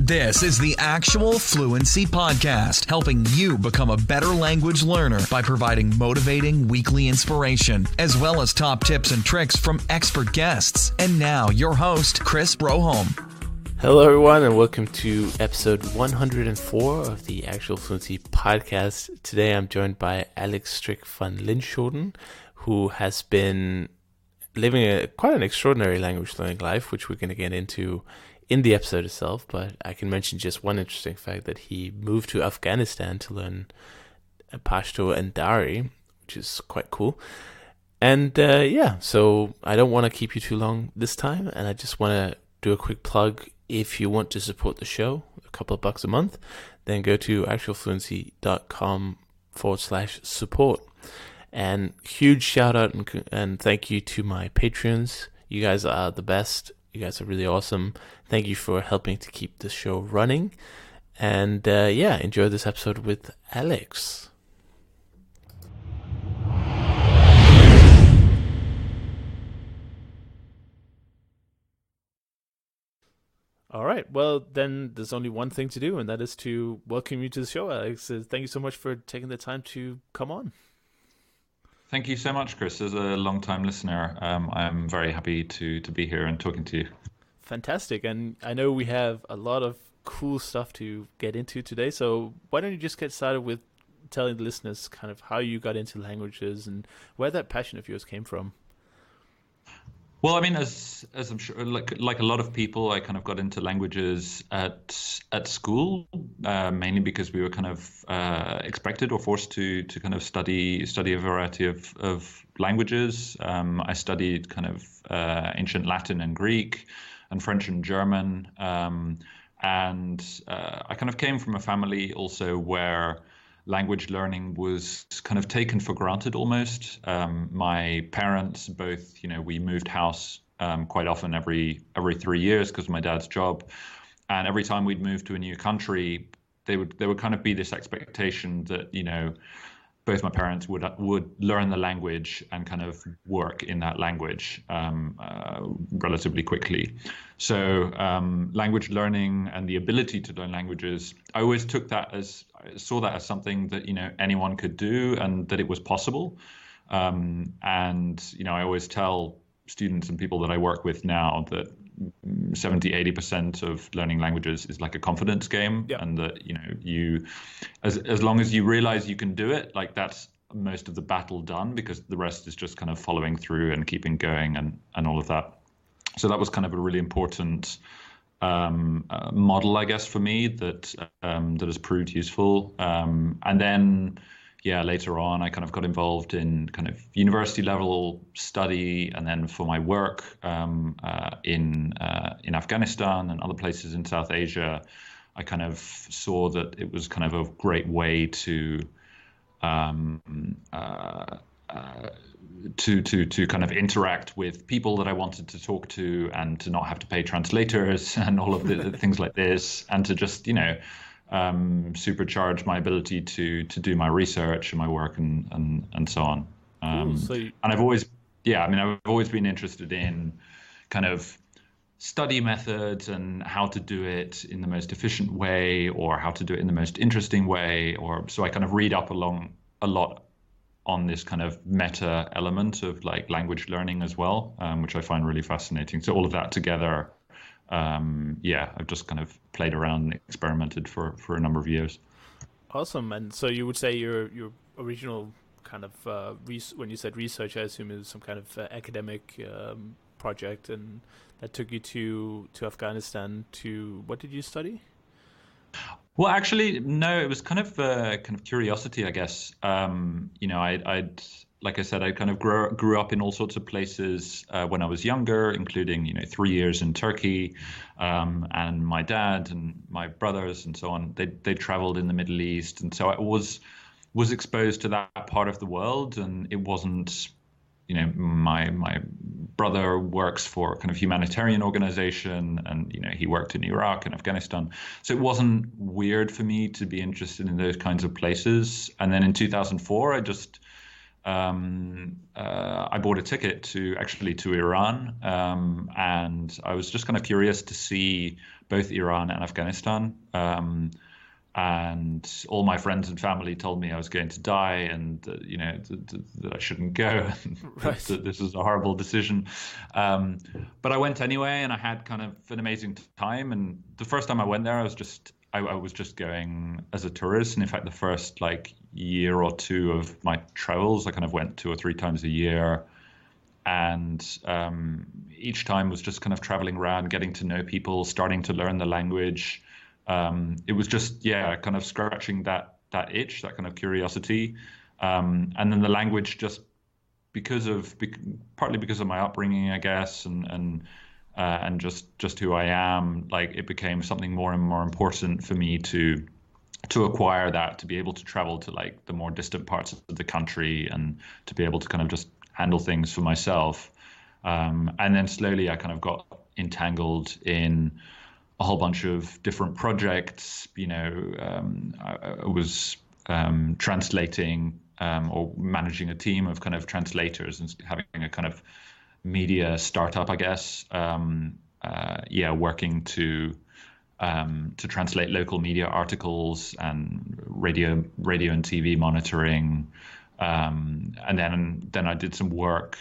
This is the Actual Fluency Podcast, helping you become a better language learner by providing motivating weekly inspiration, as well as top tips and tricks from expert guests. And now, your host, Chris Broholm. Hello, everyone, and welcome to episode 104 of the Actual Fluency Podcast. Today, I'm joined by Alex Strick van Linschoten, who has been living quite an extraordinary language learning life, which we're going to get into in the episode itself, but I can mention just one interesting fact that he moved to Afghanistan to learn Pashto and Dari, which is quite cool. And so I don't want to keep you too long this time, and I just want to do a quick plug. If you want to support the show, a couple of bucks a month, then go to actualfluency.com/support. And huge shout out and thank you to my Patreons. You guys are the best. You guys are really awesome. Thank you for helping to keep the show running. And enjoy this episode with Alex. All right. Well, then there's only one thing to do, and that is to welcome you to the show, Alex. Thank you so much for taking the time to come on. Thank you so much, Chris. As a long-time listener, I'm very happy to be here and talking to you. Fantastic. And I know we have a lot of cool stuff to get into today. So why don't you just get started with telling the listeners kind of how you got into languages and where that passion of yours came from? Well, I mean, as I'm sure, like a lot of people, I kind of got into languages at school, mainly because we were kind of expected or forced to kind of study a variety of languages. I studied kind of ancient Latin and Greek, and French and German, and I kind of came from a family also where language learning was kind of taken for granted almost. My parents both, we moved house quite often every 3 years because of my dad's job. And every time we'd move to a new country, there would kind of be this expectation that, both my parents would learn the language and kind of work in that language relatively quickly. So language learning and the ability to learn languages, I always saw that as something that anyone could do and that it was possible. And I always tell students and people that I work with now that 70-80% of learning languages is like a confidence game. Yeah. And that you as long as you realize you can do it, like that's most of the battle done, because the rest is just kind of following through and keeping going and all of that. So that was kind of a really important model, I guess, for me that has proved useful. And then later on, I kind of got involved in kind of university level study, and then for my work in Afghanistan and other places in South Asia, I kind of saw that it was kind of a great way to kind of interact with people that I wanted to talk to, and to not have to pay translators and all of the things like this, and to just supercharge my ability to do my research and my work and so on. And I've always been interested in kind of study methods and how to do it in the most efficient way, or how to do it in the most interesting way, so I kind of read up a lot on this kind of meta element of like language learning as well, which I find really fascinating. So all of that together, I've just kind of played around and experimented for a number of years. Awesome. And so you would say your original kind of when you said research, I assume it was some kind of academic project, and that took you to Afghanistan. To what did you study? Well, actually, no. It was kind of curiosity, I guess. I'd like I said, I kind of grew up in all sorts of places when I was younger, including 3 years in Turkey, and my dad and my brothers and so on. They traveled in the Middle East, and so I was exposed to that part of the world. And it wasn't, my brother works for a kind of humanitarian organization, and he worked in Iraq and Afghanistan, so it wasn't weird for me to be interested in those kinds of places. And then in 2004, I bought a ticket to Iran, and I was just kind of curious to see both Iran and Afghanistan. And all my friends and family told me I was going to die, and that I shouldn't go, and Right. that this was a horrible decision. But I went anyway, and I had kind of an amazing time. And the first time I went there, I was just going as a tourist. And in fact, the first like year or two of my travels, I kind of went 2 or 3 times a year. And each time was just kind of traveling around, getting to know people, starting to learn the language. It was just, kind of scratching that itch, that kind of curiosity. And then the language, just partly because of my upbringing, I guess, and just who I am, like it became something more and more important for me to acquire that, to be able to travel to like the more distant parts of the country, and to be able to kind of just handle things for myself. And then slowly I kind of got entangled in a whole bunch of different projects. I was translating or managing a team of kind of translators and having a kind of media startup, I guess. Working to translate local media articles and radio and TV monitoring. And then I did some work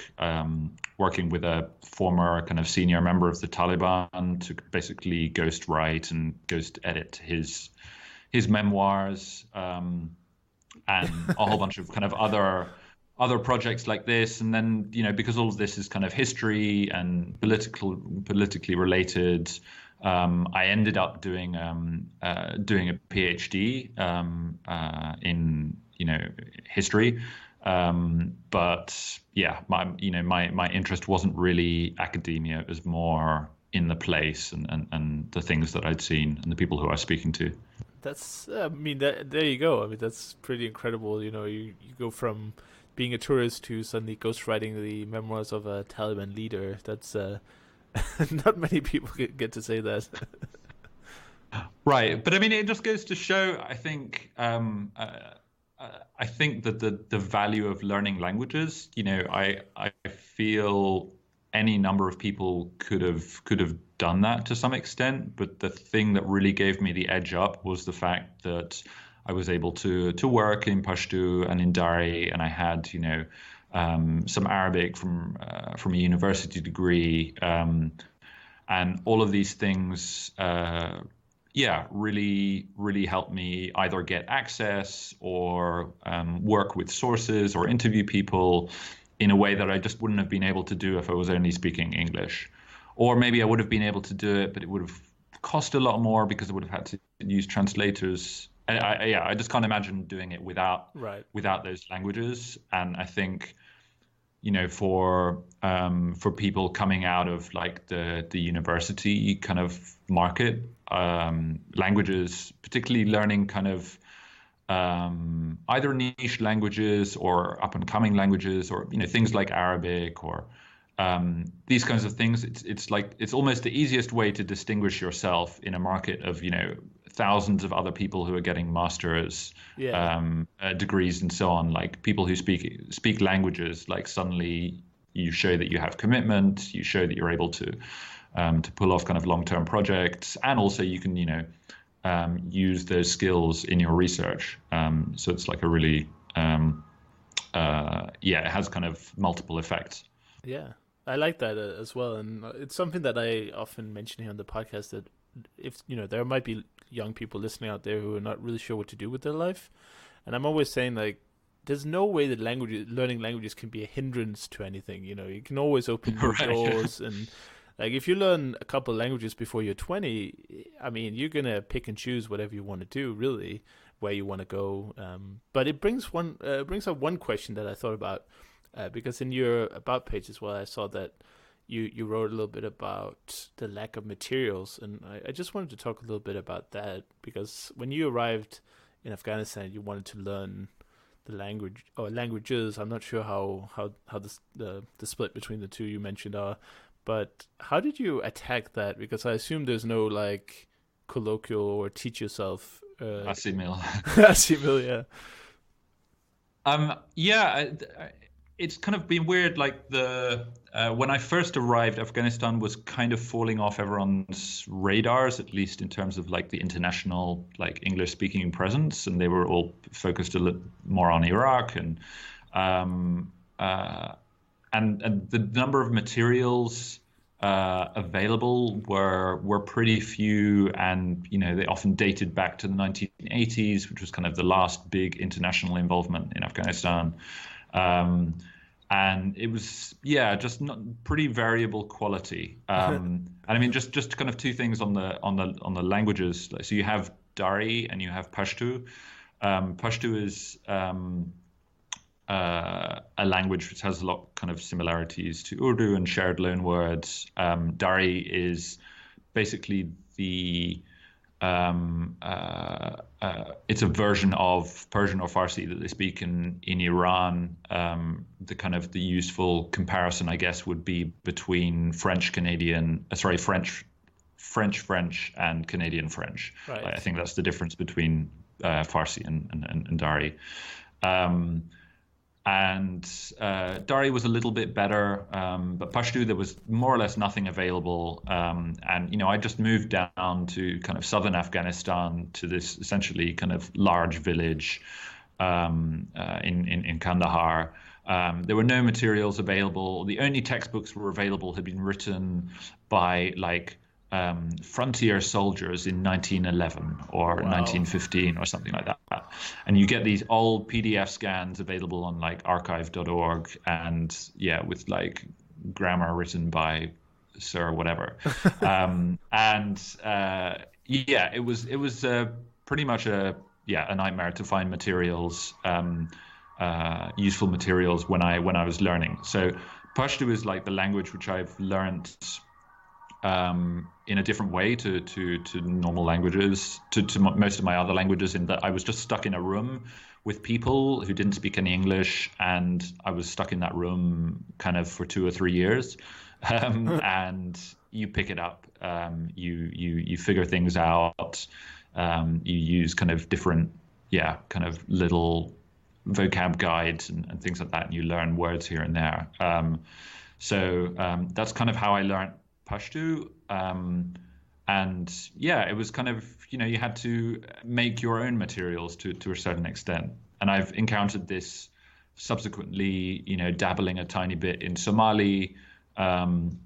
working with a former kind of senior member of the Taliban to basically ghost write and ghost edit his memoirs, and a whole bunch of kind of other projects like this. And then, because all of this is kind of history and politically related, I ended up doing a PhD in history. But my interest wasn't really academia. It was more in the place and the things that I'd seen and the people who I was speaking to. That's, there you go. I mean, that's pretty incredible. You go from being a tourist to suddenly ghostwriting the memoirs of a Taliban leader. That's not many people get to say that. Right. But I mean, it just goes to show, I think, I think that the value of learning languages, I feel any number of people could have done that to some extent. But the thing that really gave me the edge up was the fact that I was able to work in Pashto and in Dari, and I had, some Arabic from a university degree, and all of these things, really helped me either get access or work with sources or interview people in a way that I just wouldn't have been able to do if I was only speaking English. Or maybe I would have been able to do it, but it would have cost a lot more because I would have had to use translators. I just can't imagine doing it without those languages. And I think, for people coming out of like the university kind of market, languages, particularly learning kind of either niche languages or up and coming languages, or things like Arabic or these kinds of things. It's almost the easiest way to distinguish yourself in a market of thousands of other people who are getting masters degrees and so on. Like people who speak languages, like suddenly you show that you have commitment, you show that you're able to pull off kind of long-term projects, and also you can use those skills in your research. So it's like a really it has kind of multiple effects. Yeah, I like that as well, and it's something that I often mention here on the podcast, that if there might be young people listening out there who are not really sure what to do with their life, and I'm always saying, like, there's no way that learning languages can be a hindrance to anything. You can always open new doors, and like if you learn a couple of languages before you're 20, I mean, you're gonna pick and choose whatever you want to do, really, where you want to go. But it brings up one question that I thought about, because in your about page as well, I saw that you wrote a little bit about the lack of materials, and I just wanted to talk a little bit about that, because when you arrived in Afghanistan, you wanted to learn the language or languages. I'm not sure how the split between the two you mentioned are, but how did you attack that? Because I assume there's no like colloquial or teach yourself. Assimil. Assimil, yeah. it's kind of been weird. Like when I first arrived, Afghanistan was kind of falling off everyone's radars, at least in terms of like the international like English speaking presence, and they were all focused a little more on Iraq um, uh, and the number of materials available were pretty few, and they often dated back to the 1980s, which was kind of the last big international involvement in Afghanistan. And it was, just not pretty variable quality. And I mean, just kind of two things on the languages. So you have Dari and you have Pashto. Pashto is a language which has a lot kind of similarities to Urdu and shared loan words. Dari is basically it's a version of Persian or Farsi that they speak in Iran. The useful comparison, I guess, would be between French and Canadian French. Right. I think that's the difference between Farsi and Dari. Dari was a little bit better, but Pashto, there was more or less nothing available. I just moved down to kind of southern Afghanistan to this essentially kind of large village in Kandahar. There were no materials available. The only textbooks were available had been written by frontier soldiers in 1911 or 1915 or something like that. And you get these old PDF scans available on like archive.org and with like grammar written by Sir whatever. It was pretty much a nightmare to find materials, useful materials when I was learning. So Pashto is like the language which I've learned in a different way to normal languages, to most of my other languages, in that I was just stuck in a room with people who didn't speak any English, and I was stuck in that room kind of for 2 or 3 years. And you pick it up, you figure things out, you use kind of different, kind of little vocab guides and things like that, and you learn words here and there. So that's kind of how I learned Pashto, it was kind of, you had to make your own materials to a certain extent. And I've encountered this subsequently, dabbling a tiny bit in Somali, and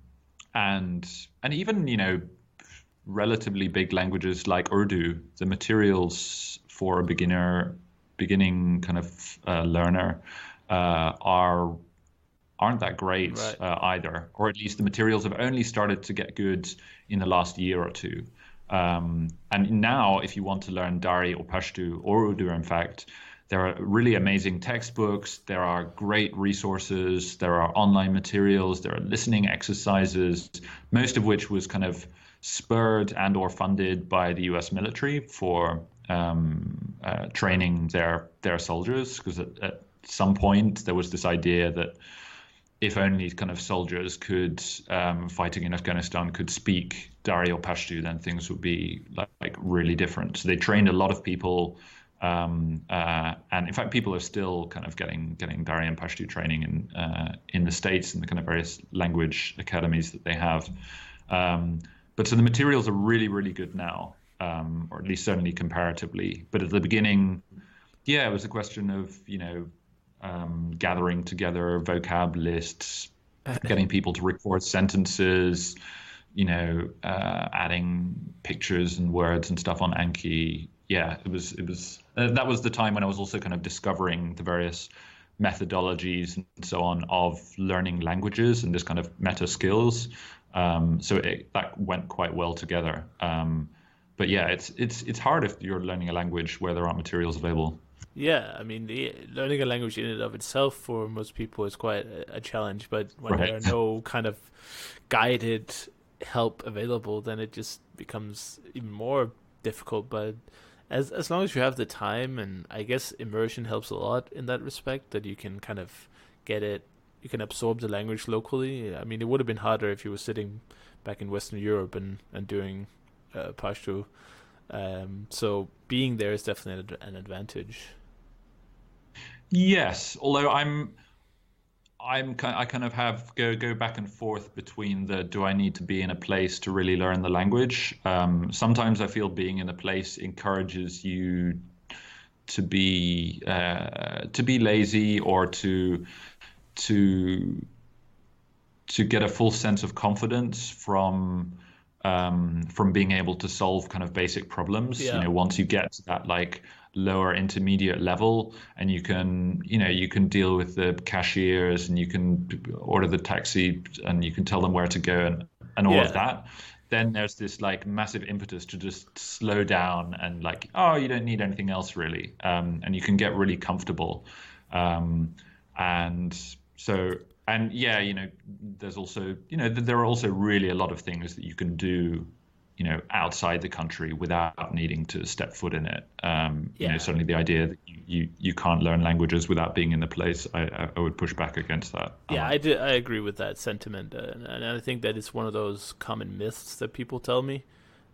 even, relatively big languages like Urdu. The materials for a beginning kind of learner aren't that great, right. Either, or at least the materials have only started to get good in the last year or two. And now, if you want to learn Dari or Pashto or Urdu, in fact, there are really amazing textbooks, there are great resources, there are online materials, there are listening exercises, most of which was kind of spurred and or funded by the US military for training their soldiers, because at some point there was this idea that if only kind of soldiers could fighting in Afghanistan could speak Dari or Pashto, then things would be like really different. So they trained a lot of people, and in fact, people are still kind of getting Dari and Pashto training in the States in the kind of various language academies that they have. But so the materials are really, really good now, or at least certainly comparatively. But at the beginning, it was a question of gathering together vocab lists, getting people to record sentences, adding pictures and words and stuff on Anki. It was that was the time when I was also kind of discovering the various methodologies and so on of learning languages and this kind of meta skills. So that went quite well together. But it's hard if you're learning a language where there aren't materials available. Yeah, I mean, learning a language in and of itself for most people is quite a challenge, but when there are no kind of guided help available, then it just becomes even more difficult. But as long as you have the time, and I guess immersion helps a lot in that respect, that you can kind of get it, you can absorb the language locally. I mean, it would have been harder if you were sitting back in Western Europe and doing Pashto. So being there is definitely an advantage. Yes, although I'm I kind of have go back and forth between the do I need to be in a place to really learn the language. Sometimes I feel being in a place encourages you to be lazy, or to get a full sense of confidence from being able to solve kind of basic problems. Yeah. Once you get to that like lower intermediate level, and you can deal with the cashiers, and you can order the taxi, and you can tell them where to go, and all of that, then there's this like massive impetus to just slow down and like, oh, you don't need anything else really, and you can get really comfortable, and so. And yeah, there's also, there are also really a lot of things that you can do, outside the country without needing to step foot in it. Certainly the idea that you can't learn languages without being in the place, I would push back against that. Yeah, I agree with that sentiment, and I think that it's one of those common myths that people tell me,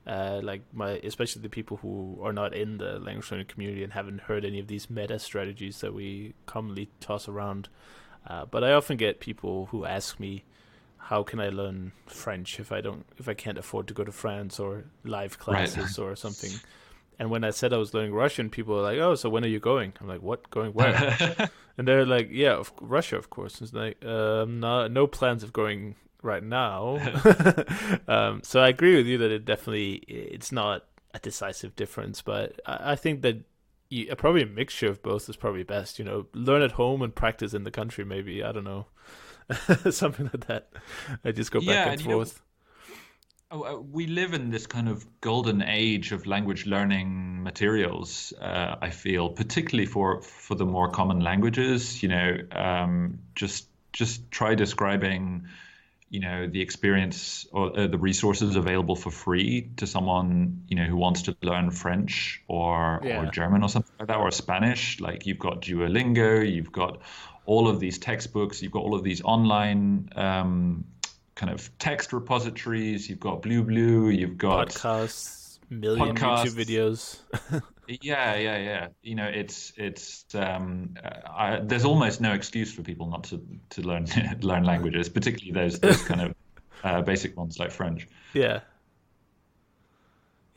especially the people who are not in the language learning community and haven't heard any of these meta strategies that we commonly toss around. But I often get people who ask me, how can I learn French if I can't afford to go to France or live classes or something? And when I said I was learning Russian, people were like, oh, so when are you going? I'm like, what? Going where? And they're like, yeah, Russia, of course. It's like, no plans of going right now. So I agree with you that it's not a decisive difference, but I think that probably a mixture of both is probably best. Learn at home and practice in the country. Maybe, I don't know, something like that. I just go back and forth. We live in this kind of golden age of language learning materials. I feel, particularly for the more common languages. Just try describing the experience or the resources available for free to someone, who wants to learn French or German or something like that, or Spanish. Like, you've got Duolingo, you've got all of these textbooks, you've got all of these online kind of text repositories, you've got Blue, you've got podcasts, YouTube videos. Yeah. There's almost no excuse for people not to learn languages, particularly those kind of basic ones like French. Yeah,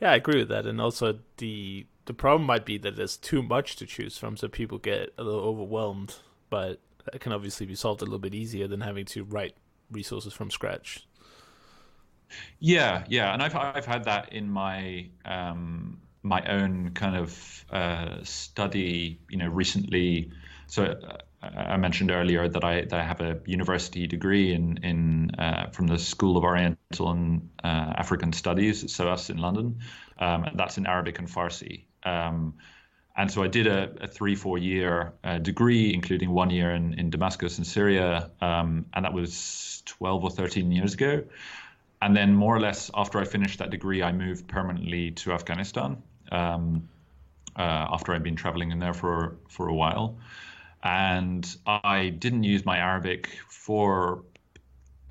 I agree with that. And also the problem might be that there's too much to choose from, so people get a little overwhelmed. But that can obviously be solved a little bit easier than having to write resources from scratch. Yeah, and I've had that in my my own kind of study, recently. So I mentioned earlier that I have a university degree in from the School of Oriental and African Studies at SOAS in London, and that's in Arabic and Farsi. And so I did a 3-4 year degree, including 1 year in Damascus in Syria, and that was 12 or 13 years ago. And then more or less after I finished that degree, I moved permanently to Afghanistan after I'd been traveling in there for a while. And I didn't use my Arabic for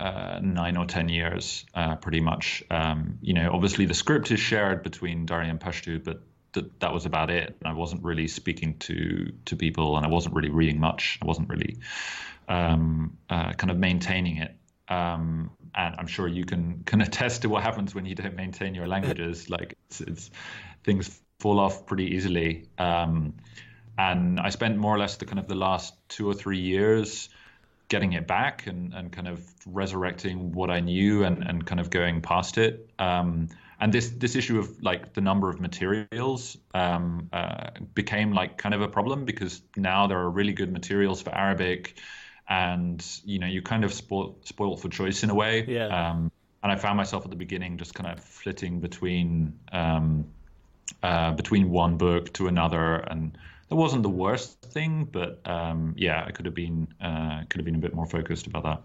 9 or 10 years, pretty much. Obviously the script is shared between Dari and Pashto, but that was about it. I wasn't really speaking to people, and I wasn't really reading much. I wasn't really kind of maintaining it. And I'm sure you can attest to what happens when you don't maintain your languages. Like it's things fall off pretty easily. And I spent more or less the last 2 or 3 years getting it back and kind of resurrecting what I knew and kind of going past it. And this issue of like the number of materials became like kind of a problem, because now there are really good materials for Arabic, and you kind of spoiled for choice in a way. Yeah. And I found myself at the beginning just kind of flitting between one book to another, and that wasn't the worst thing, but I could have been a bit more focused about that.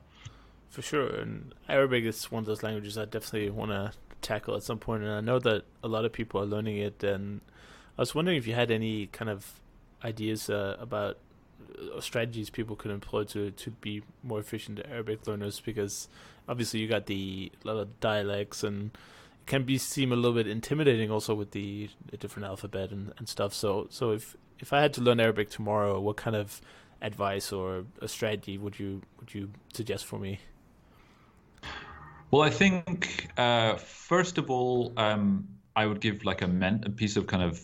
For sure. And Arabic is one of those languages I definitely want to tackle at some point, and I know that a lot of people are learning it, and I was wondering if you had any kind of ideas about strategies people could employ to be more efficient Arabic learners, because obviously you got a lot of dialects, and it can seem a little bit intimidating also with the different alphabet and stuff. So if I had to learn Arabic tomorrow, what kind of advice or a strategy would you suggest for me? Well, I think first of all, I would give like a piece of kind of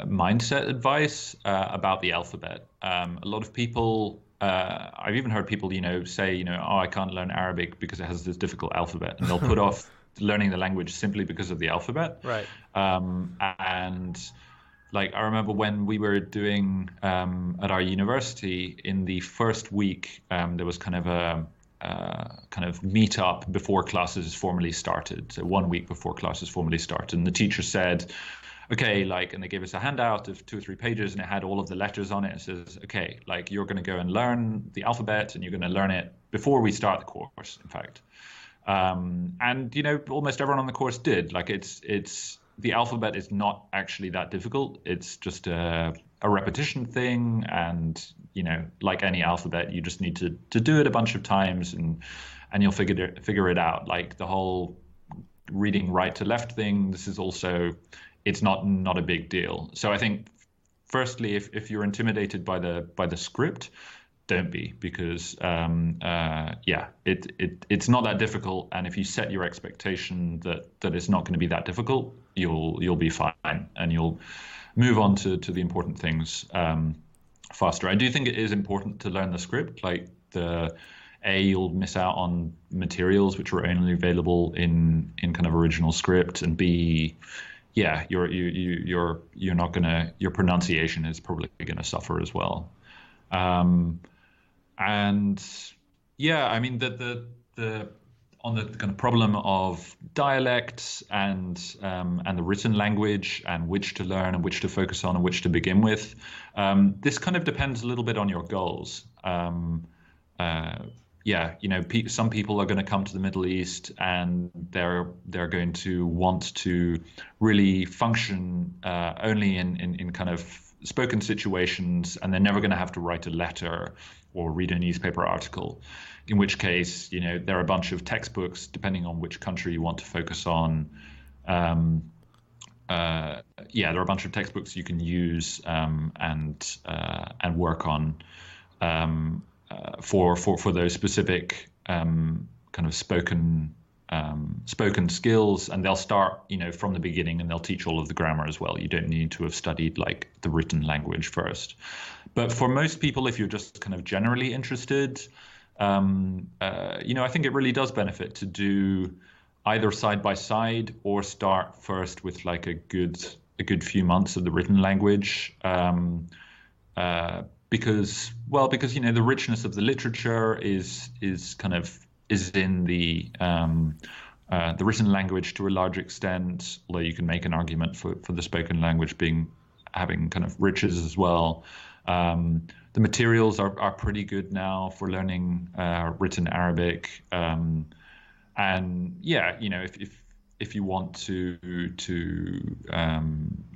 mindset advice about the alphabet. A lot of people, I've even heard people, say, oh, I can't learn Arabic because it has this difficult alphabet, and they'll put off learning the language simply because of the alphabet. Right. And like I remember when we were doing at our university in the first week, there was kind of a kind of meet up before classes formally started. So 1 week before classes formally started, and the teacher said, okay, and they gave us a handout of 2 or 3 pages, and it had all of the letters on it. It says, okay, you're going to go and learn the alphabet, and you're going to learn it before we start the course, in fact. And almost everyone on the course did. It's the alphabet is not actually that difficult. It's just a repetition thing, and like any alphabet, you just need to do it a bunch of times, and you'll figure it out. Like the whole reading right to left thing, this is also, it's not a big deal. So I think firstly, if you're intimidated by the script, don't be, because it's not that difficult, and if you set your expectation that it's not going to be that difficult, you'll be fine, and you'll move on to the important things faster. I do think it is important to learn the script. You'll miss out on materials which are only available in kind of original script, and B, you're not gonna, your pronunciation is probably gonna suffer as well. And yeah, I mean the on the kind of problem of dialects and the written language, and which to learn and which to focus on and which to begin with, this kind of depends a little bit on your goals. Some people are going to come to the Middle East, and they're going to want to really function only in kind of spoken situations, and they're never going to have to write a letter or read a newspaper article, in which case, there are a bunch of textbooks, depending on which country you want to focus on. There are a bunch of textbooks you can use and work on for those specific kind of spoken skills, and they'll start from the beginning, and they'll teach all of the grammar as well. You don't need to have studied the written language first. But for most people, if you're just kind of generally interested, I think it really does benefit to do either side by side, or start first with a good few months of the written language, because the richness of the literature is in the written language to a large extent, although you can make an argument for the spoken language having kind of riches as well. The materials are pretty good now for learning written Arabic, if you want to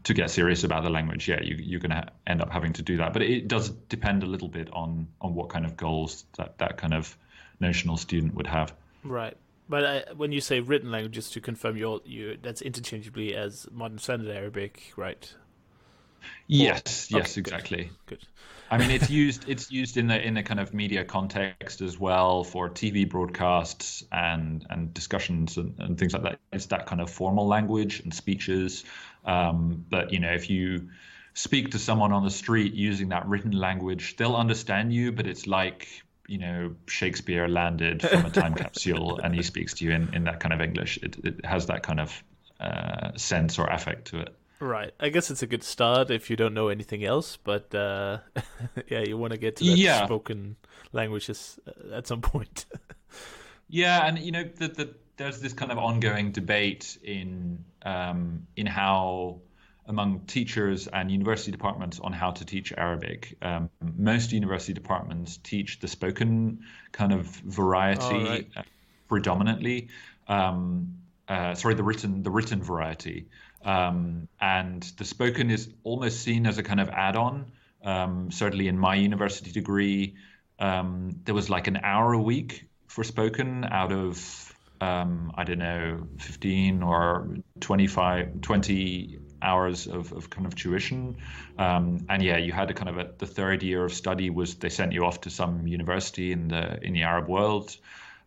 get serious about the language, you're going to end up having to do that. But it does depend a little bit on what kind of goals that kind of notional student would have. Right. But when you say written language, just to confirm, you that's interchangeably as modern standard Arabic, right? Yes, okay, exactly. Good. I mean, it's used in the kind of media context as well, for TV broadcasts and discussions and things like that. It's that kind of formal language and speeches. But if you speak to someone on the street using that written language, they'll understand you, but it's like Shakespeare landed from a time capsule and he speaks to you in that kind of English. It has that kind of sense or affect to it. Right. I guess it's a good start if you don't know anything else, but you want to get to that spoken languages at some point. And there's this kind of ongoing debate in how, among teachers and university departments, on how to teach Arabic. Most university departments teach the spoken kind of variety predominantly. The written variety. And the spoken is almost seen as a kind of add-on. Certainly in my university degree, there was an hour a week for spoken out of, 15 or 20 hours of kind of tuition. And yeah, you had to kind of the third year of study was they sent you off to some university in the Arab world.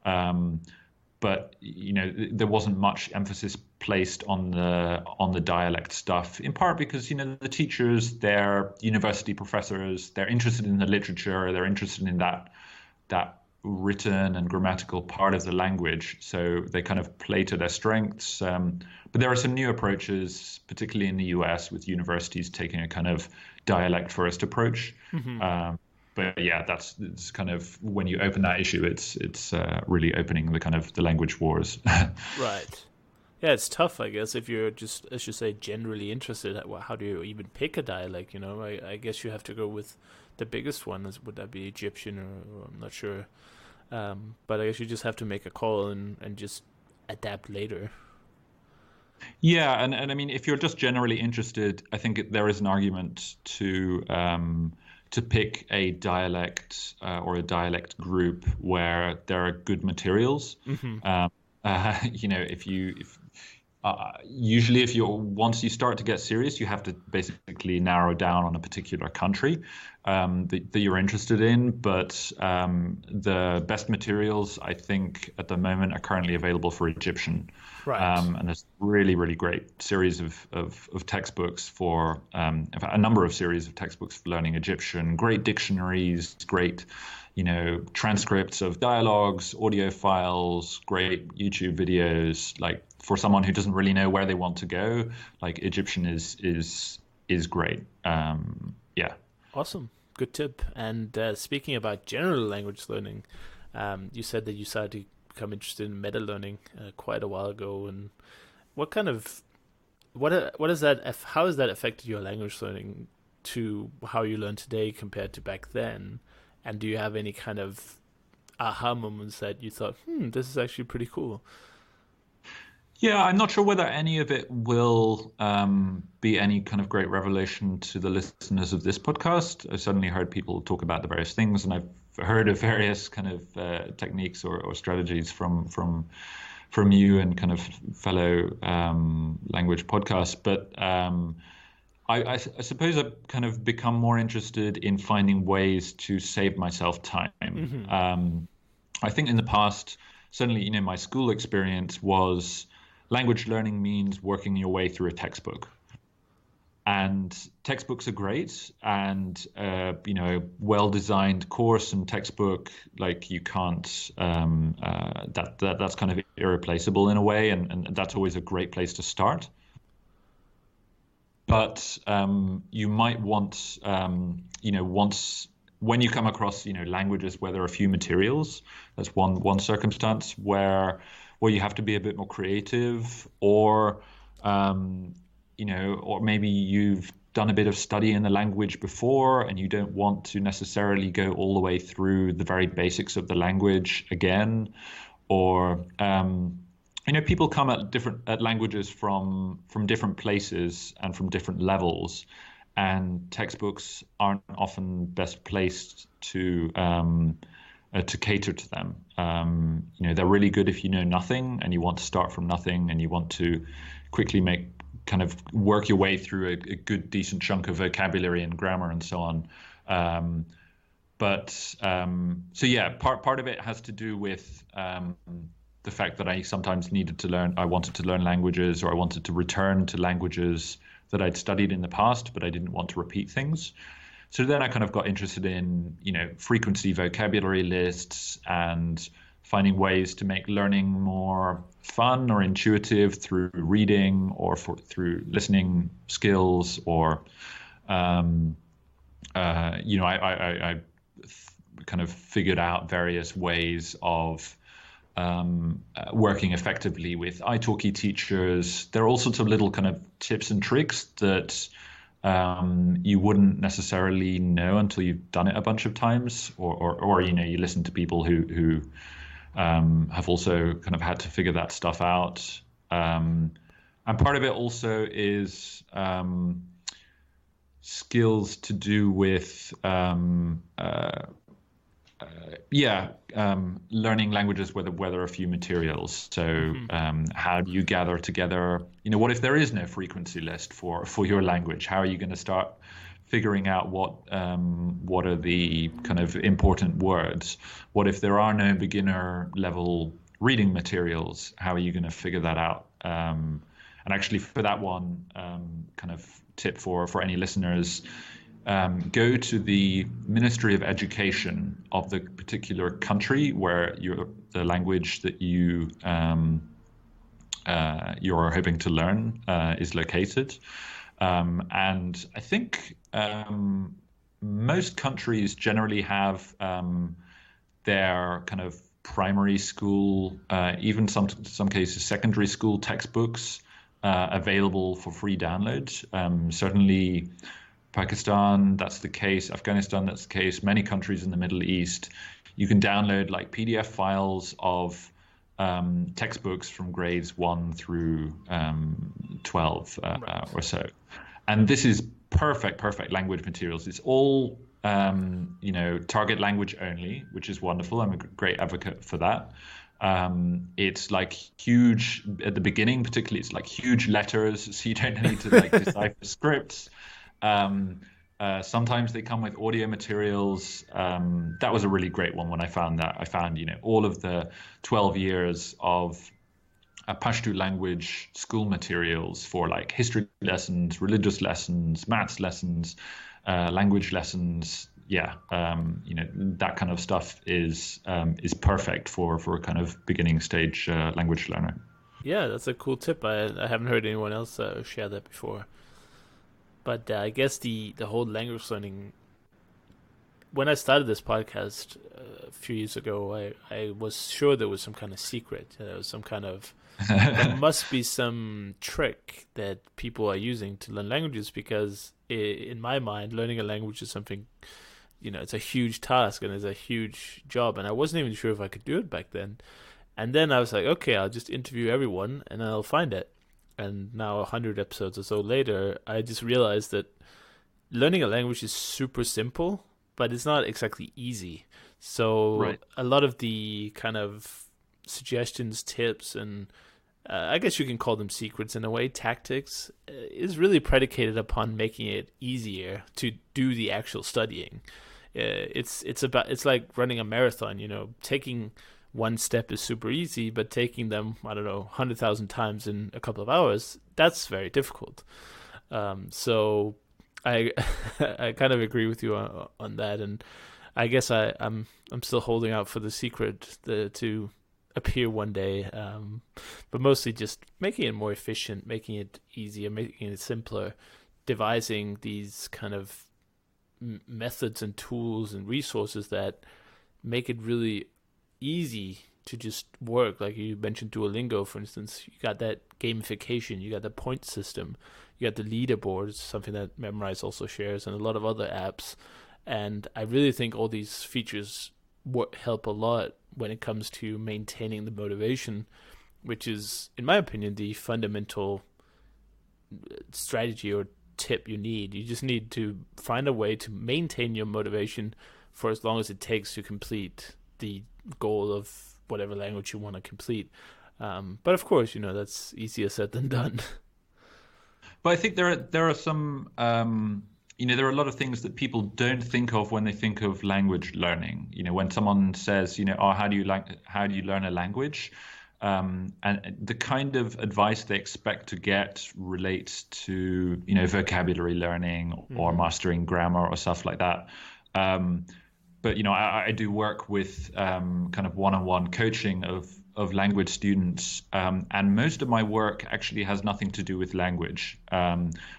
But there wasn't much emphasis placed on the dialect stuff, in part because the teachers, they're university professors, they're interested in the literature, they're interested in that written and grammatical part of the language, so they kind of play to their strengths. But there are some new approaches, particularly in the US, with universities taking a kind of dialect first approach. But yeah, it's kind of, when you open that issue, it's really opening the kind of the language wars. Right. Yeah, it's tough, I guess, if you're just, as you say, generally interested. Well, how do you even pick a dialect? I guess you have to go with the biggest one. Would that be Egyptian, or I'm not sure. But I guess you just have to make a call and just adapt later. Yeah, and I mean, if you're just generally interested, I think there is an argument to pick a dialect or a dialect group where there are good materials. Usually once you start to get serious, you have to basically narrow down on a particular country that you're interested in. But the best materials, I think, at the moment are currently available for Egyptian. Right. And there's really, really great series of textbooks for a number of series of textbooks for learning Egyptian, great dictionaries, great transcripts of dialogues, audio files, great YouTube videos. Like, for someone who doesn't really know where they want to go, like, Egyptian is great. Yeah. Awesome. Good tip. And speaking about general language learning, you said that you started to become interested in meta learning quite a while ago. And how has that affected your language learning to how you learn today compared to back then? And do you have any kind of aha moments that you thought, this is actually pretty cool? Yeah, I'm not sure whether any of it will be any kind of great revelation to the listeners of this podcast. I've certainly heard people talk about the various things, and I've heard of various kind of techniques or strategies from you and kind of fellow language podcasts. But I suppose I've kind of become more interested in finding ways to save myself time. I think in the past, certainly, my school experience was language learning means working your way through a textbook. And textbooks are great, and a well-designed course and textbook, like, you can't that's kind of irreplaceable in a way, and that's always a great place to start. But you might want, when you come across, languages where there are few materials, that's one circumstance where you have to be a bit more creative, or or maybe you've done a bit of study in the language before and you don't want to necessarily go all the way through the very basics of the language again, or people come at languages from different places and from different levels, and textbooks aren't often best placed to cater to them. They're really good if you know nothing and you want to start from nothing and you want to quickly work your way through a good, decent chunk of vocabulary and grammar and so on. So yeah, part of it has to do with the fact that I sometimes I wanted to learn languages, or I wanted to return to languages that I'd studied in the past, but I didn't want to repeat things. So then I kind of got interested in, frequency vocabulary lists and finding ways to make learning more fun or intuitive through reading or through listening skills, or, I kind of figured out various ways of working effectively with italki teachers. There are all sorts of little kind of tips and tricks that you wouldn't necessarily know until you've done it a bunch of times, or you listen to people who have also kind of had to figure that stuff out. And part of it also is skills to do with learning languages where there are few materials. So how do you gather together? What if there is no frequency list for your language? How are you going to start figuring out what are the kind of important words? What if there are no beginner level reading materials? How are you going to figure that out? And actually, for that one, kind of tip for any listeners. Go to the Ministry of Education of the particular country where the language that you're hoping to learn is located. And I think most countries generally have their kind of primary school, even some cases secondary school textbooks available for free download. Certainly Pakistan, that's the case. Afghanistan, that's the case. Many countries in the Middle East, you can download like PDF files of textbooks from grades 1 through 12 or so. And this is perfect language materials. It's all, target language only, which is wonderful. I'm a great advocate for that. It's like huge at the beginning, particularly it's like huge letters, so you don't need to like decipher scripts. Sometimes they come with audio materials. That was a really great one when I found that. I found, all of the 12 years of Pashto language school materials for like history lessons, religious lessons, maths lessons, language lessons. Yeah, that kind of stuff is perfect for a kind of beginning stage language learner. Yeah, that's a cool tip. I haven't heard anyone else share that before. But I guess the whole language learning, when I started this podcast a few years ago, I was sure there was some kind of secret. There was some kind of, there must be some trick that people are using to learn languages, because in my mind, learning a language is something, it's a huge task and it's a huge job. And I wasn't even sure if I could do it back then. And then I was like, okay, I'll just interview everyone and I'll find it. And now 100 episodes or so later, I just realized that learning a language is super simple, but it's not exactly easy. So a lot of the kind of suggestions, tips, and I guess you can call them secrets in a way, tactics, is really predicated upon making it easier to do the actual studying. It's like running a marathon, taking one step is super easy, but taking them, 100,000 times in a couple of hours, that's very difficult. So I I kind of agree with you on that, and I guess I'm still holding out for the secret to appear one day, but mostly just making it more efficient, making it easier, making it simpler, devising these kind of methods and tools and resources that make it really easy to just work. Like you mentioned Duolingo, for instance, you got that gamification, you got the point system, you got the leaderboards, something that Memrise also shares, and a lot of other apps. And I really think all these features help a lot when it comes to maintaining the motivation, which is, in my opinion, the fundamental strategy or tip you need. You just need to find a way to maintain your motivation for as long as it takes to complete the goal of whatever language you want to complete. But of course, that's easier said than done. But I think there are some, there are a lot of things that people don't think of when they think of language learning. When someone says, how do you learn a language? And the kind of advice they expect to get relates to, vocabulary learning or mastering grammar or stuff like that. But I do work with kind of one-on-one coaching of language students, and most of my work actually has nothing to do with language,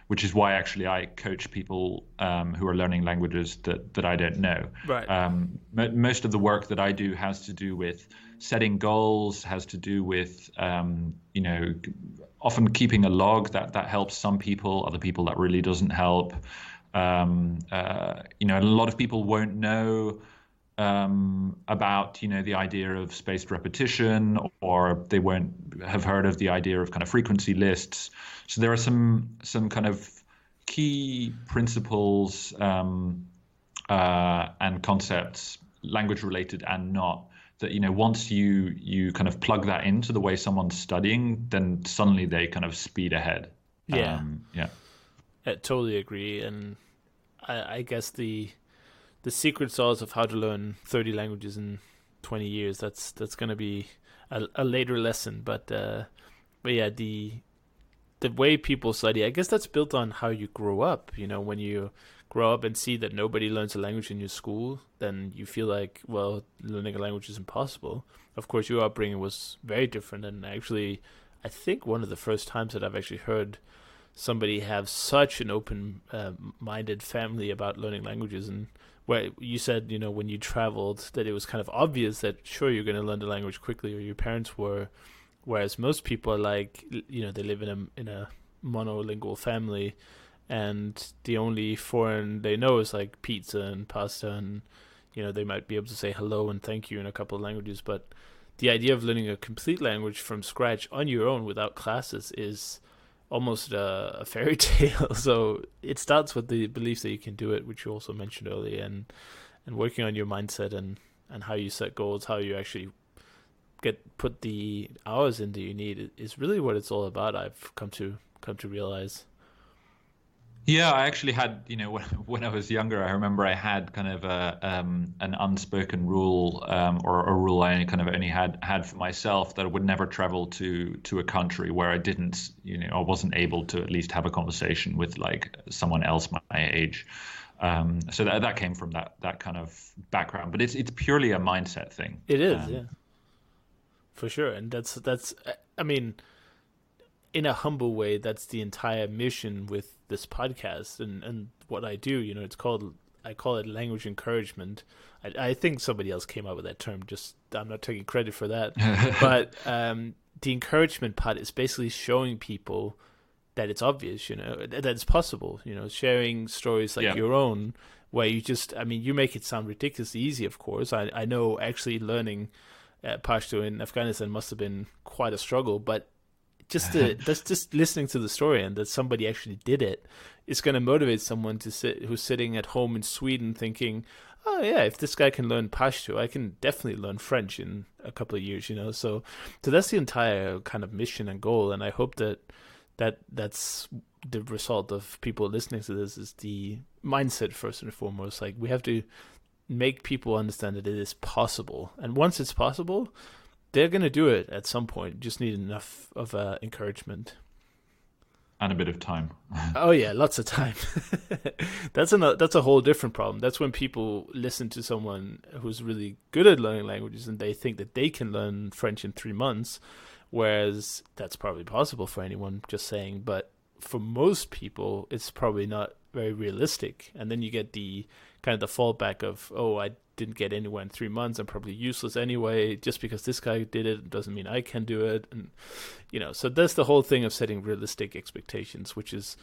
which is why actually I coach people who are learning languages that I don't know. Right. Most of the work that I do has to do with setting goals, has to do with often keeping a log that helps some people, other people that really doesn't help. A lot of people won't know about the idea of spaced repetition, or they won't have heard of the idea of kind of frequency lists. So there are some kind of key principles and concepts language related and not, that, once you kind of plug that into the way someone's studying, then suddenly they kind of speed ahead. Yeah. Yeah. I totally agree. And I guess the secret sauce of how to learn 30 languages in 20 years, that's going to be a later lesson. But yeah, the way people study, I guess that's built on how you grow up. When you grow up and see that nobody learns a language in your school, then you feel like, well, learning a language is impossible. Of course, your upbringing was very different. And actually, I think one of the first times that I've actually heard somebody have such an open-minded family about learning languages, and where you said, when you traveled, that it was kind of obvious that, sure, you're going to learn the language quickly, or your parents were, whereas most people are like, they live in a monolingual family, and the only foreign they know is like pizza and pasta, and they might be able to say hello and thank you in a couple of languages, but the idea of learning a complete language from scratch on your own without classes is almost a fairy tale. So it starts with the belief that you can do it, which you also mentioned earlier, and working on your mindset and how you set goals, how you actually put the hours in that you need is really what it's all about. I've come to realize. Yeah, I actually had, when I was younger, I remember I had kind of an unspoken rule, or a rule I kind of only had for myself, that I would never travel to a country where I didn't, I wasn't able to at least have a conversation with like someone else my age. So that came from that kind of background, but it's purely a mindset thing. It is, yeah, for sure, and that's I mean, in a humble way, that's the entire mission with this podcast and what I do. I call it language encouragement. I think somebody else came up with that term. Just, I'm not taking credit for that. But the encouragement part is basically showing people that it's obvious, that it's possible. Sharing stories like your own, where you make it sound ridiculously easy. Of course, I know actually learning Pashto in Afghanistan must have been quite a struggle, but that's just listening to the story and that somebody actually did it is going to motivate someone who's sitting at home in Sweden thinking, oh yeah, if this guy can learn Pashto, I can definitely learn French in a couple of years, So that's the entire kind of mission and goal, and I hope that's the result of people listening to this is the mindset first and foremost. Like, we have to make people understand that it is possible, and once it's possible, they're going to do it at some point. Just need enough of encouragement. And a bit of time. Oh, yeah, lots of time. That's a whole different problem. That's when people listen to someone who's really good at learning languages and they think that they can learn French in 3 months, whereas that's probably possible for anyone, just saying. But for most people, it's probably not very realistic. And then you get the kind of the fallback of, oh, I didn't get anywhere in 3 months, I'm probably useless anyway. Just because this guy did it doesn't mean I can do it. And so that's the whole thing of setting realistic expectations, which is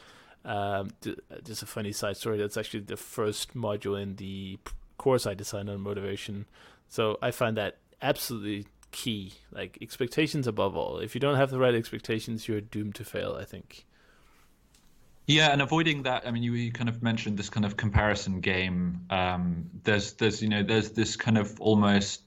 just a funny side story. That's actually the first module in the course I designed on motivation. So I find that absolutely key. Like, expectations above all. If you don't have the right expectations, you're doomed to fail, I think. Yeah, and avoiding that. I mean, you kind of mentioned this kind of comparison game. There's this kind of almost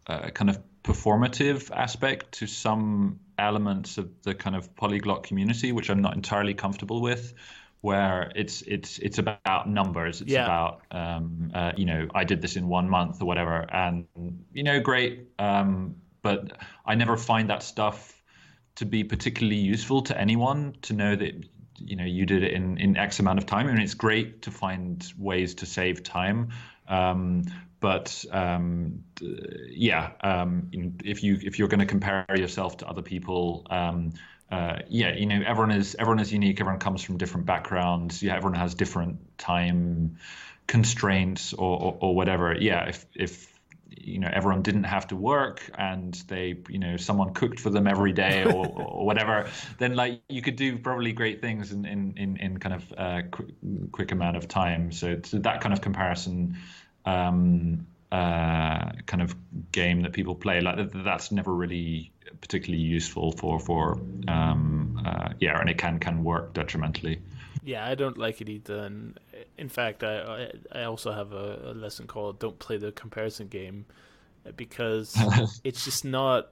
kind of performative aspect to some elements of the kind of polyglot community, which I'm not entirely comfortable with, where it's about numbers. It's about I did this in 1 month or whatever, and great. But I never find that stuff to be particularly useful to anyone, to know that you did it in X amount of time. I mean, it's great to find ways to save time, but if you're going to compare yourself to other people, everyone is unique. Everyone comes from different backgrounds. Yeah, everyone has different time constraints or whatever. Yeah, if everyone didn't have to work and they, someone cooked for them every day or whatever, then like you could do probably great things in kind of quick amount of time. So that kind of comparison kind of game that people play, like that's never really particularly useful for and it can work detrimentally. Yeah, I don't like it either, and in fact, I also have a lesson called "Don't Play the Comparison Game," because it's just not.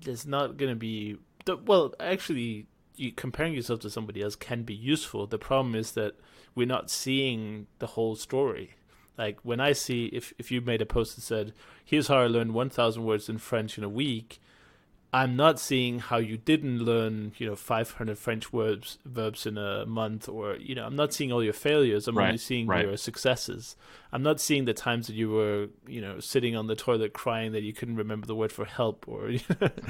There's not going to be well. Actually, comparing yourself to somebody else can be useful. The problem is that we're not seeing the whole story. Like when I see if you made a post that said, "Here's how I learned 1,000 words in French in a week," I'm not seeing how you didn't learn, 500 French verbs in a month, or, I'm not seeing all your failures. I'm only seeing your successes. I'm not seeing the times that you were, sitting on the toilet crying that you couldn't remember the word for help, or,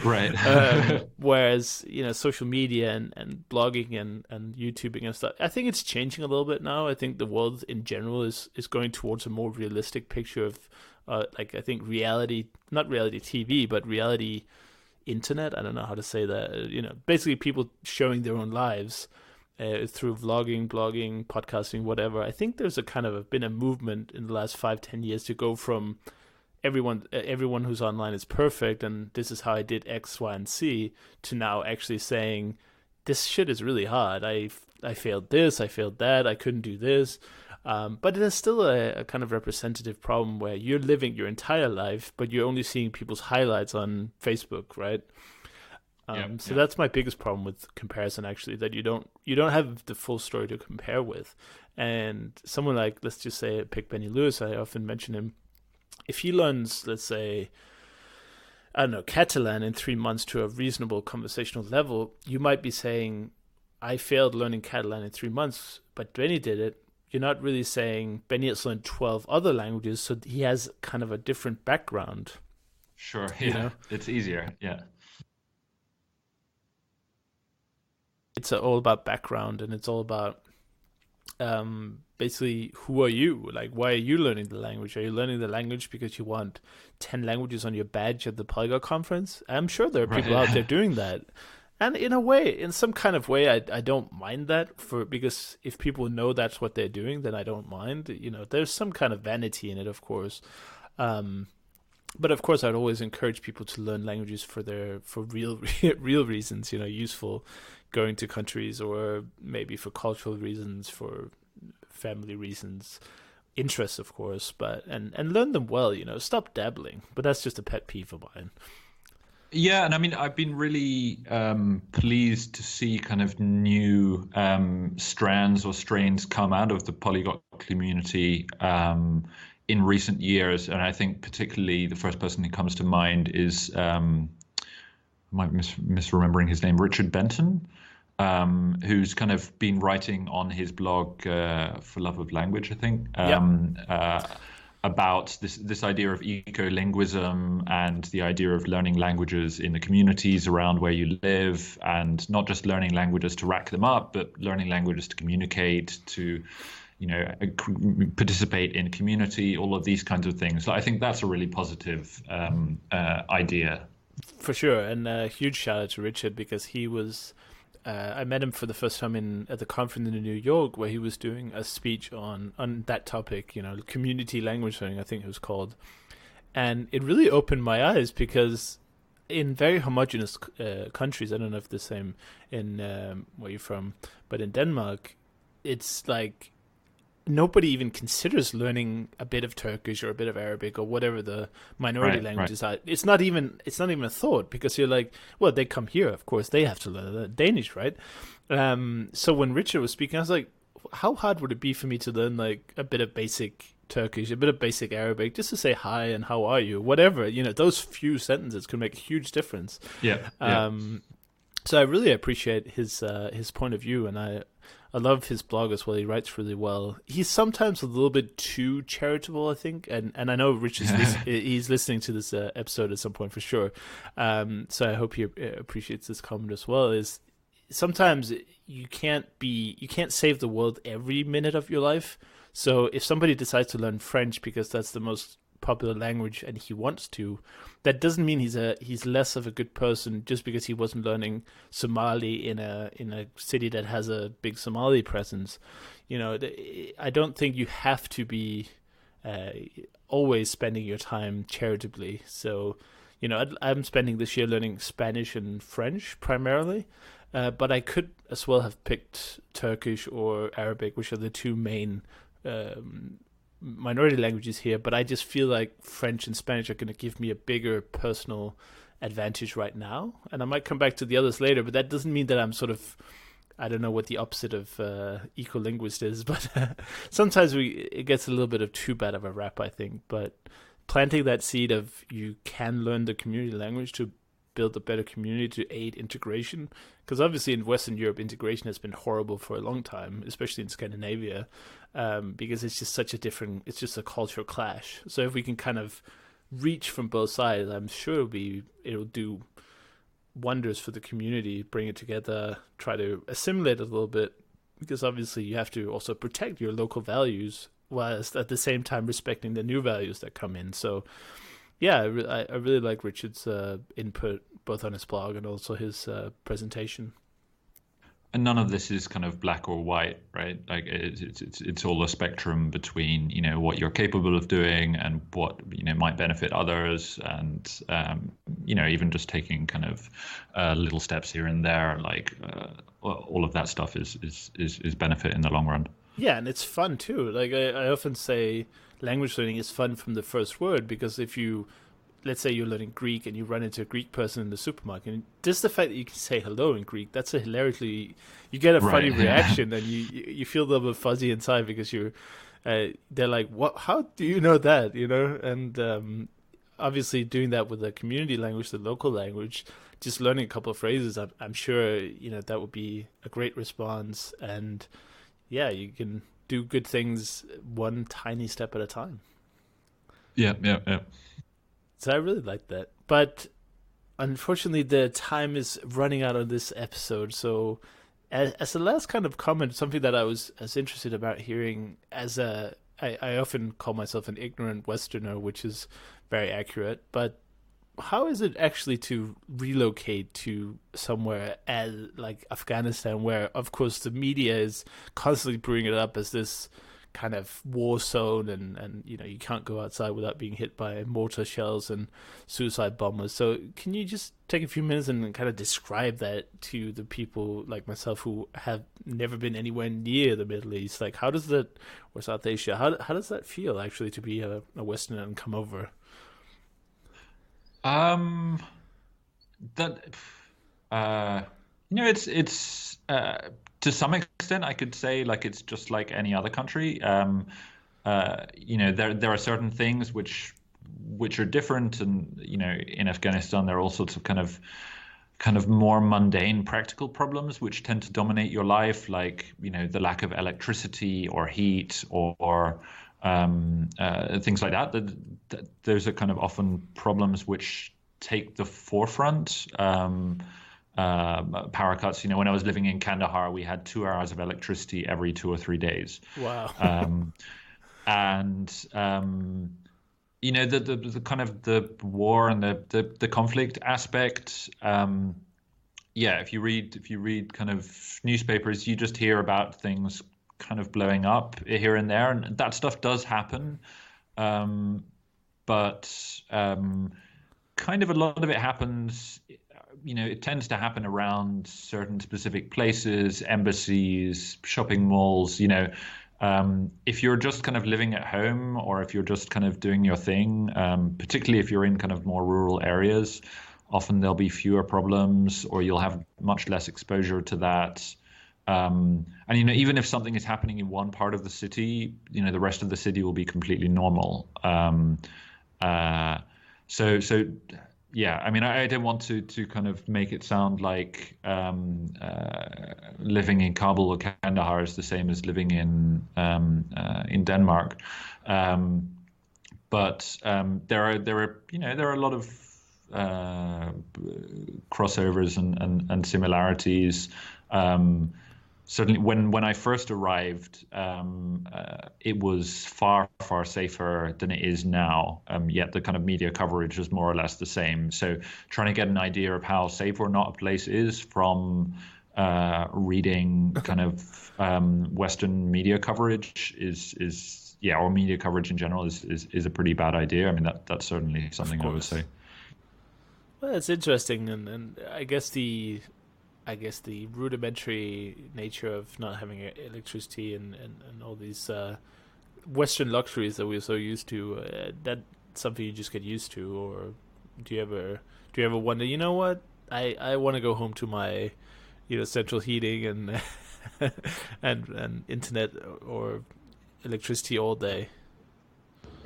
right. Whereas, social media and blogging and YouTubing and stuff, I think it's changing a little bit now. I think the world in general is going towards a more realistic picture of, I think reality, not reality TV, but reality internet. I don't know how to say that. Basically people showing their own lives through vlogging, blogging, podcasting, whatever. I think there's been a movement in the last 5-10 years to go from everyone who's online is perfect and this is how I did X, Y, and Z, to now actually saying this shit is really hard. I failed this, I failed that, I couldn't do this. But it is still a kind of representative problem where you're living your entire life, but you're only seeing people's highlights on Facebook, right? So that's my biggest problem with comparison, actually, that you don't have the full story to compare with. And someone like, let's just say, pick Benny Lewis, I often mention him. If he learns, let's say, I don't know, Catalan in 3 months to a reasonable conversational level, you might be saying, I failed learning Catalan in 3 months, but Benny did it. You're not really saying Benny has learned 12 other languages, so he has kind of a different background. Sure, yeah. It's easier, yeah. It's all about background, and it's all about basically, who are you? Like, why are you learning the language? Are you learning the language because you want 10 languages on your badge at the Polyglot conference? I'm sure there are people out there doing that. And in some kind of way, I don't mind that, because if people know that's what they're doing, then I don't mind. There's some kind of vanity in it, of course. But of course, I'd always encourage people to learn languages for real real reasons, useful, going to countries, or maybe for cultural reasons, for family reasons, interests, of course, and learn them well. Stop dabbling. But that's just a pet peeve of mine. Yeah, and I mean, I've been really pleased to see kind of new strands or strains come out of the polyglot community in recent years. And I think particularly the first person who comes to mind is, I might misremembering his name, Richard Benton, who's kind of been writing on his blog For Love of Language, I think. About this idea of eco-linguism and the idea of learning languages in the communities around where you live, and not just learning languages to rack them up, but learning languages to communicate, to participate in community, all of these kinds of things. So I think that's a really positive idea. For sure, and a huge shout out to Richard, because he was... I met him for the first time at the conference in New York, where he was doing a speech on that topic, community language learning, I think it was called. And it really opened my eyes, because in very homogeneous countries, I don't know if the same in where you're from, but in Denmark, it's like nobody even considers learning a bit of Turkish or a bit of Arabic or whatever the minority languages are. It's not even a thought, because you're like, well, they come here, of course they have to learn Danish, right? So when Richard was speaking, I was like, how hard would it be for me to learn like a bit of basic Turkish, a bit of basic Arabic, just to say hi and how are you, whatever. Those few sentences could make a huge difference. So I really appreciate his point of view, and I love his blog as well. He writes really well. He's sometimes a little bit too charitable, I think, and I know Rich he's listening to this episode at some point for sure. So I hope he appreciates this comment as well. Is sometimes you can't save the world every minute of your life. So if somebody decides to learn French because that's the most popular language and he wants to, that doesn't mean he's less of a good person just because he wasn't learning Somali in a city that has a big Somali presence. I don't think you have to be always spending your time charitably. So I'm spending this year learning Spanish and French primarily, but I could as well have picked Turkish or Arabic, which are the two main minority languages here, but I just feel like French and Spanish are going to give me a bigger personal advantage right now. And I might come back to the others later, but that doesn't mean that I'm sort of, I don't know what the opposite of ecolinguist is, but sometimes it gets a little bit of too bad of a rap, I think. But planting that seed of you can learn the community language to build a better community to aid integration, because obviously in Western Europe integration has been horrible for a long time, especially in Scandinavia, because it's just it's just a cultural clash. So if we can kind of reach from both sides, I'm sure it'll do wonders for the community, bring it together, try to assimilate it a little bit, because obviously you have to also protect your local values whilst at the same time respecting the new values that come in. So yeah, I really like Richard's input, both on his blog and also his presentation. And none of this is kind of black or white, right? Like it's all a spectrum between, you know, what you're capable of doing and what, you know, might benefit others, and you know, even just taking kind of little steps here and there, like all of that stuff is benefit in the long run. Yeah, and it's fun too. Like I often say, language learning is fun from the first word, because if you, let's say you're learning Greek and you run into a Greek person in the supermarket, and just the fact that you can say hello in Greek, that's a hilariously, you get a funny reaction, and you feel a little bit fuzzy inside, because they're like, what, how do you know that, you know? And obviously doing that with the community language, the local language, just learning a couple of phrases, I'm sure, you know, that would be a great response. And yeah, you can do good things one tiny step at a time. Yeah. So I really like that. But unfortunately, the time is running out on this episode. So as a last kind of comment, something that I was interested about hearing, I often call myself an ignorant Westerner, which is very accurate. But how is it actually to relocate to somewhere like Afghanistan, where, of course, the media is constantly bringing it up as this kind of war zone, and you know, you can't go outside without being hit by mortar shells and suicide bombers. So can you just take a few minutes and kind of describe that to the people like myself who have never been anywhere near the Middle East? Like, how does that, or South Asia, how does that feel actually to be a Westerner and come over? You know, it's to some extent, I could say, like, it's just like any other country. You know, there are certain things which are different, and you know, in Afghanistan there are all sorts of kind of more mundane practical problems which tend to dominate your life, like, you know, the lack of electricity or heat or things like that. Those are kind of often problems which take the forefront. Power cuts. You know, when I was living in Kandahar, we had 2 hours of electricity every 2 or 3 days. Wow. And you know, the kind of the war and the conflict aspect. Yeah, if you read kind of newspapers, you just hear about things kind of blowing up here and there, and that stuff does happen. But kind of a lot of it happens, you know, it tends to happen around certain specific places, embassies, shopping malls. You know, if you're just kind of living at home, or if you're just kind of doing your thing, particularly if you're in kind of more rural areas, often there'll be fewer problems, or you'll have much less exposure to that. And, you know, even if something is happening in one part of the city, you know, the rest of the city will be completely normal. So yeah, I mean, I don't want to kind of make it sound like living in Kabul or Kandahar is the same as living in Denmark. But there are you know, there are a lot of crossovers and similarities. Certainly, when I first arrived, it was far safer than it is now. Yet the kind of media coverage is more or less the same. So trying to get an idea of how safe or not a place is from reading kind of Western media coverage is yeah, or media coverage in general is a pretty bad idea. I mean, that's certainly something I would say. Well, it's interesting, and I guess the rudimentary nature of not having electricity and all these Western luxuries that we're so used to, that something you just get used to, or do you ever wonder, you know what, I want to go home to my, central heating and and internet or electricity all day?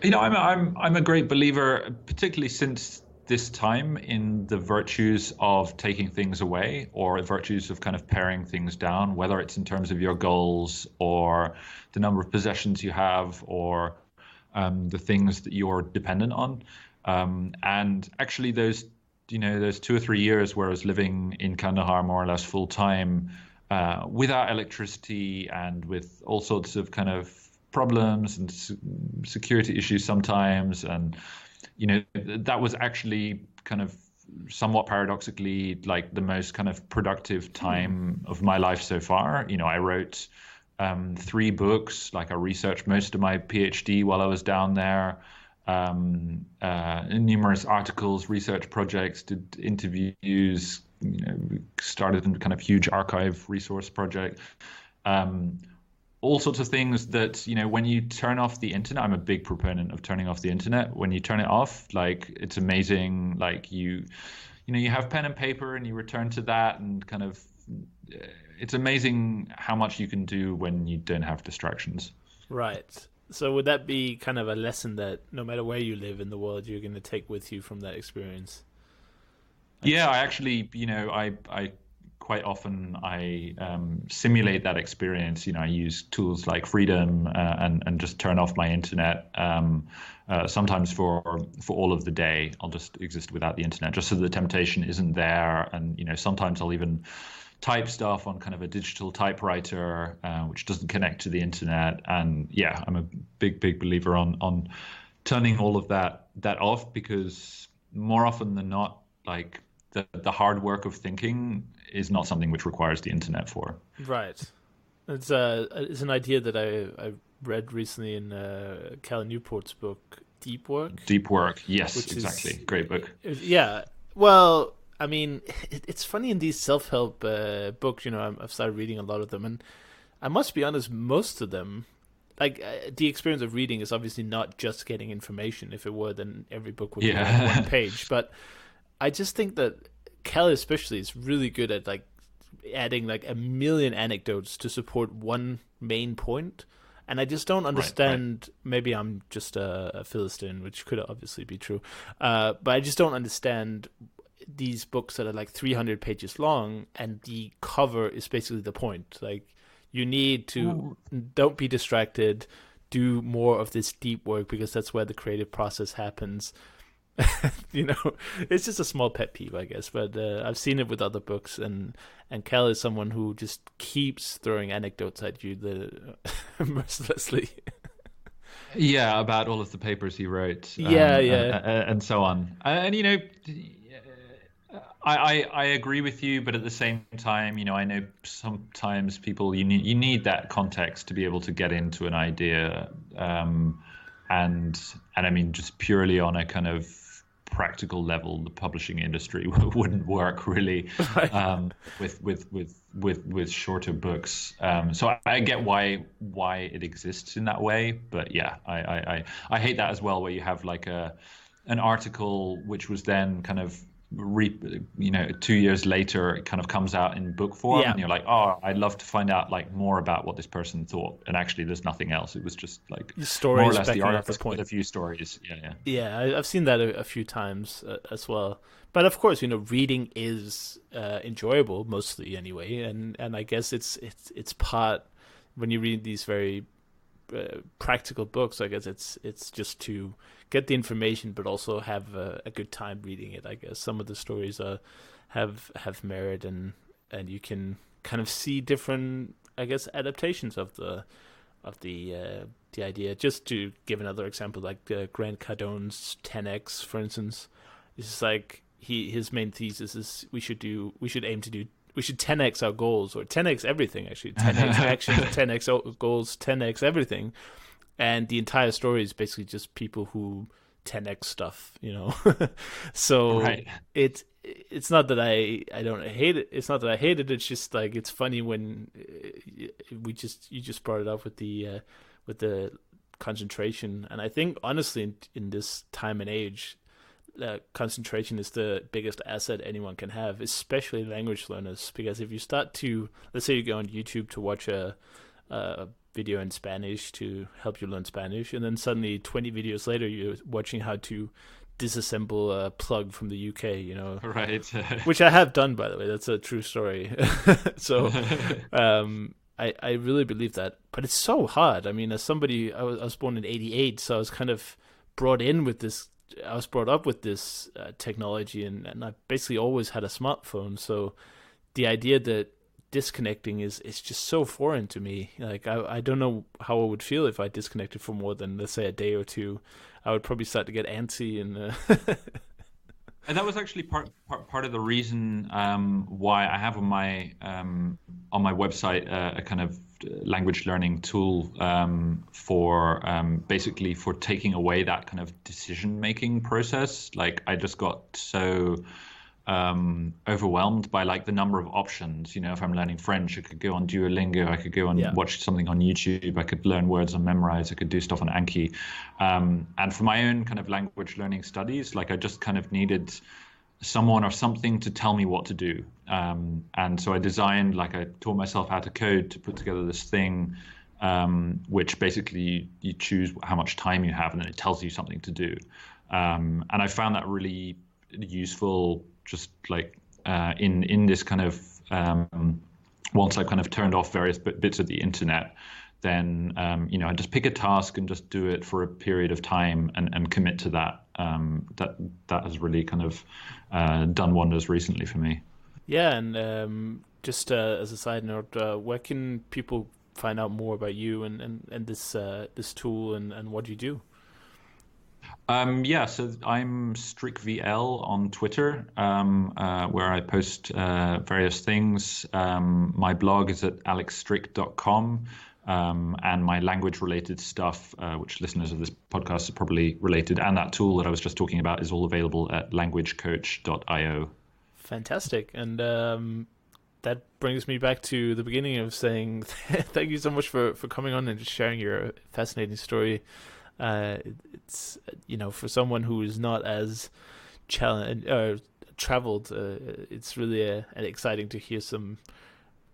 I'm a great believer, particularly since this time, in the virtues of taking things away, or the virtues of kind of paring things down, whether it's in terms of your goals or the number of possessions you have, or the things that you're dependent on. And actually, those 2 or 3 years where I was living in Kandahar more or less full time, without electricity and with all sorts of kind of problems and security issues sometimes, and that was actually kind of somewhat paradoxically like the most kind of productive time of my life so far. I wrote 3 books. Like, I researched most of my PhD while I was down there. Numerous articles, research projects, did interviews, started a kind of huge archive resource project. All sorts of things that, when you turn off the internet, I'm a big proponent of turning off the internet. When you turn it off, like, it's amazing. Like, you have pen and paper and you return to that, and kind of, it's amazing how much you can do when you don't have distractions. Right. So would that be kind of a lesson that no matter where you live in the world, you're going to take with you from that experience? Yeah, I actually, I quite often I simulate that experience. I use tools like Freedom and just turn off my internet. Sometimes for all of the day, I'll just exist without the internet, just so the temptation isn't there. And sometimes I'll even type stuff on kind of a digital typewriter, which doesn't connect to the internet. And yeah, I'm a big believer on turning all of that off, because more often than not, like, the hard work of thinking is not something which requires the internet for. Right. It's an idea that I read recently in Cal Newport's book, Deep Work. Deep Work, yes, exactly. Great book. Yeah. Well, I mean, it's funny in these self-help books, I've started reading a lot of them, and I must be honest, most of them, like, the experience of reading is obviously not just getting information. If it were, then every book would be like 1 page. But I just think that Cal especially is really good at, like, adding like a million anecdotes to support one main point. And I just don't understand, right. Maybe I'm just a Philistine, which could obviously be true. But I just don't understand these books that are like 300 pages long and the cover is basically the point. Like, you need to don't be distracted, do more of this deep work, because that's where the creative process happens. It's just a small pet peeve, I guess, but I've seen it with other books, and Cal is someone who just keeps throwing anecdotes at you mercilessly. Yeah, about all of the papers he wrote. And so on. And I agree with you, but at the same time, I know sometimes people, you need that context to be able to get into an idea, and I mean, just purely on a kind of practical level, the publishing industry wouldn't work really, with shorter books. So I get why it exists in that way, but yeah, I hate that as well, where you have like an article which was then kind of 2 years later it kind of comes out in book form, and you're like, oh, I'd love to find out like more about what this person thought, and actually there's nothing else. It was just like stories, more or less the article point. with a few stories. I've seen that a few times as well. But of course, reading is enjoyable mostly anyway, and I guess it's part, when you read these very practical books, I guess it's just to get the information, but also have a good time reading it. I guess some of the stories have merit, and you can kind of see different, I guess, adaptations of the idea. Just to give another example, like Grant Cardone's 10x, for instance, it's just like his main thesis is we should 10x our goals, or 10x everything, actually. 10x actions, 10x goals, 10x everything. And the entire story is basically just people who 10x stuff, So right. It's not that I don't hate it. It's not that I hate it. It's just like, it's funny when you just brought it up with the concentration. And I think honestly, in this time and age, concentration is the biggest asset anyone can have, especially language learners. Because if you start to, let's say you go on YouTube to watch a video in Spanish to help you learn Spanish, and then suddenly 20 videos later you're watching how to disassemble a plug from the UK, right? Which I have done, by the way. That's a true story. So I really believe that, but it's so hard. I mean, as somebody, I was born in '88, so I was kind of brought in with this. I was brought up with this technology, and I basically always had a smartphone. So the idea that disconnecting is just so foreign to me. Like I don't know how I would feel if I disconnected for more than, let's say, a day or two. I would probably start to get antsy and. And that was actually part of the reason why I have on my website a kind of language learning tool for basically for taking away that kind of decision making process. Like I just got so overwhelmed by like the number of options. If I'm learning French, I could go on Duolingo, I could go and watch something on YouTube, I could learn words on Memrise, I could do stuff on Anki. And for my own kind of language learning studies, like I just kind of needed someone or something to tell me what to do. And so I designed, like I taught myself how to code to put together this thing, which basically you choose how much time you have and then it tells you something to do. And I found that really useful, just like in this kind of once I kind of turned off various bits of the internet, then I just pick a task and just do it for a period of time and commit to that. That has really kind of done wonders recently for me. Yeah, and just as a side note, where can people find out more about you and this tool and what you do? So I'm Strick VL on Twitter, where I post various things. My blog is at alexstrick.com, and my language-related stuff, which listeners of this podcast are probably related, and that tool that I was just talking about is all available at languagecoach.io. Fantastic. And that brings me back to the beginning of saying thank you so much for coming on and just sharing your fascinating story. It's for someone who is not as traveled, it's really exciting to hear some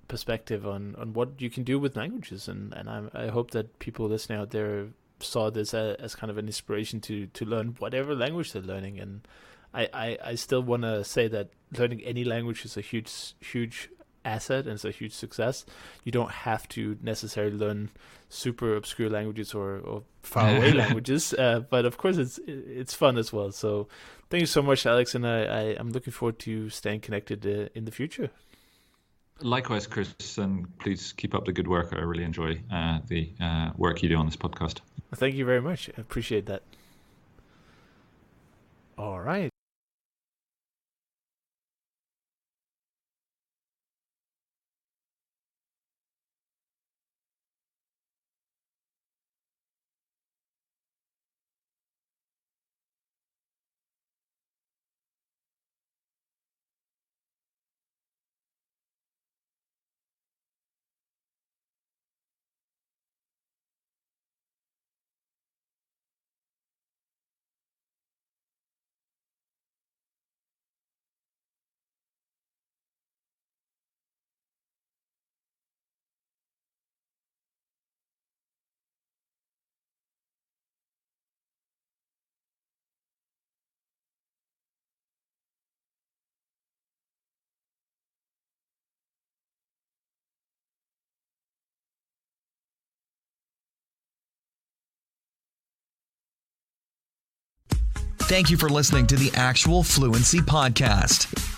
perspective on what you can do with languages, and I hope that people listening out there saw this as kind of an inspiration to learn whatever language they're learning. And I still want to say that learning any language is a huge asset and it's a huge success. You don't have to necessarily learn super obscure languages or far away languages, but of course it's fun as well. So thank you so much, Alex, and I'm looking forward to staying connected in the future. Likewise, Chris, and please keep up the good work. I really enjoy the work you do on this podcast. Thank you very much. I appreciate that. All right. Thank you for listening to the Actual Fluency Podcast.